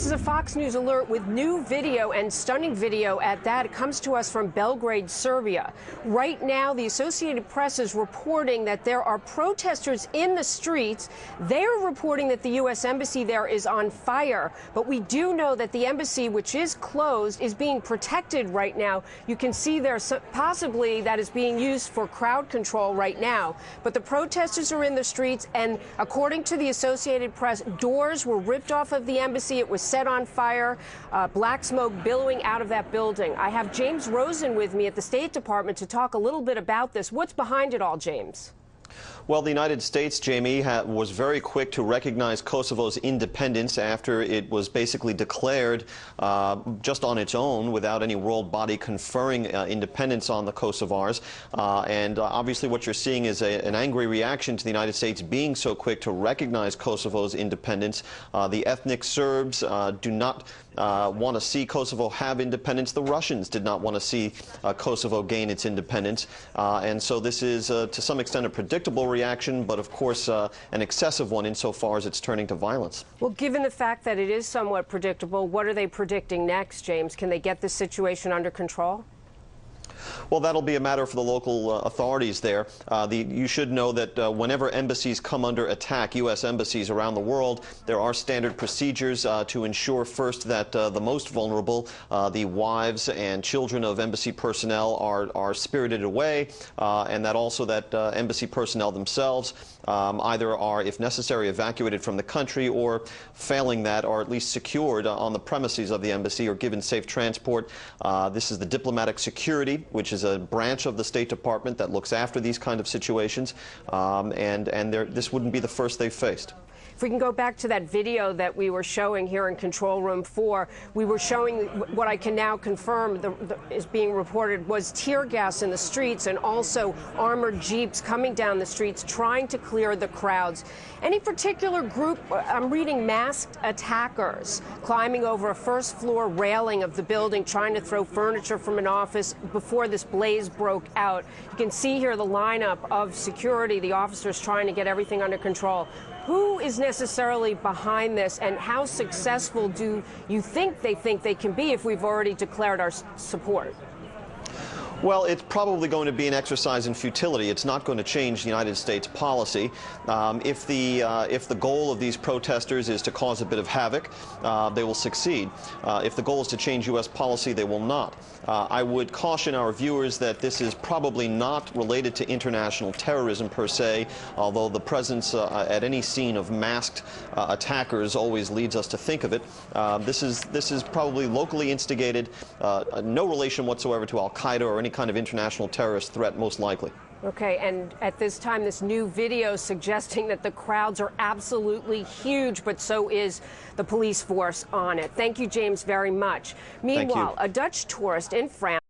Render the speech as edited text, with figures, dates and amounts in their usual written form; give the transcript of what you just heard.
is a Fox News alert with new video and stunning video at that. It comes to us from Belgrade, Serbia. Right now, the Associated Press is reporting that there are protesters in the streets. They're reporting that the U.S. Embassy there is on fire. But we do know that the embassy, which is closed, is being protected right now. You can see there possibly that is being used for crowd control right now. But the protesters are in the streets, and according to the Associated Press, doors were ripped off of the embassy. It was set on fire, black smoke billowing out of that building. I have James Rosen with me at the State Department to talk a little bit about this. What's behind it all, James? Well, the United States, Jamie, was very quick to recognize Kosovo's independence after it was basically declared just on its own without any world body conferring independence on the Kosovars. And obviously what you're seeing is an angry reaction to the United States being so quick to recognize Kosovo's independence. The ethnic Serbs do not want to see Kosovo have independence. The Russians did not want to see Kosovo gain its independence. And so this is, to some extent, a predictable reaction, but of course an excessive one insofar as it's turning to violence. Well, given the fact that it is somewhat predictable, what are they predicting next, James? Can they get this situation under control? Well, that'll be a matter for the local authorities there. You should know that whenever embassies come under attack, U.S. embassies around the world, there are standard procedures to ensure first that the most vulnerable, the wives and children of embassy personnel, are spirited away, and that also that embassy personnel themselves either are, if necessary, evacuated from the country, or failing that, are at least secured on the premises of the embassy or given safe transport. This is the diplomatic security, which is a branch of the State Department that looks after these kind of situations, and this wouldn't be the first they've faced. If we can go back to that video that we were showing here in Control Room 4, we were showing what I can now confirm is being reported was tear gas in the streets and also armored jeeps coming down the streets trying to clear the crowds. Any particular group? I'm reading masked attackers climbing over a first-floor railing of the building, trying to throw furniture from an office before this blaze broke out. You can see here the lineup of security, the officers trying to get everything under control. Who is necessarily behind this, and how successful do you think they can be if we've already declared our support? Well, it's probably going to be an exercise in futility. It's not going to change the United States policy. If the goal of these protesters is to cause a bit of havoc, they will succeed. If the goal is to change U.S. policy, they will not. I would caution our viewers that this is probably not related to international terrorism per se, although the presence at any scene of masked attackers always leads us to think of it. This is probably locally instigated, no relation whatsoever to al-Qaeda or any kind of international terrorist threat, most likely. Okay, and at this time, this new video suggesting that the crowds are absolutely huge, but so is the police force on it. Thank you, James, very much. Meanwhile, a Dutch tourist in France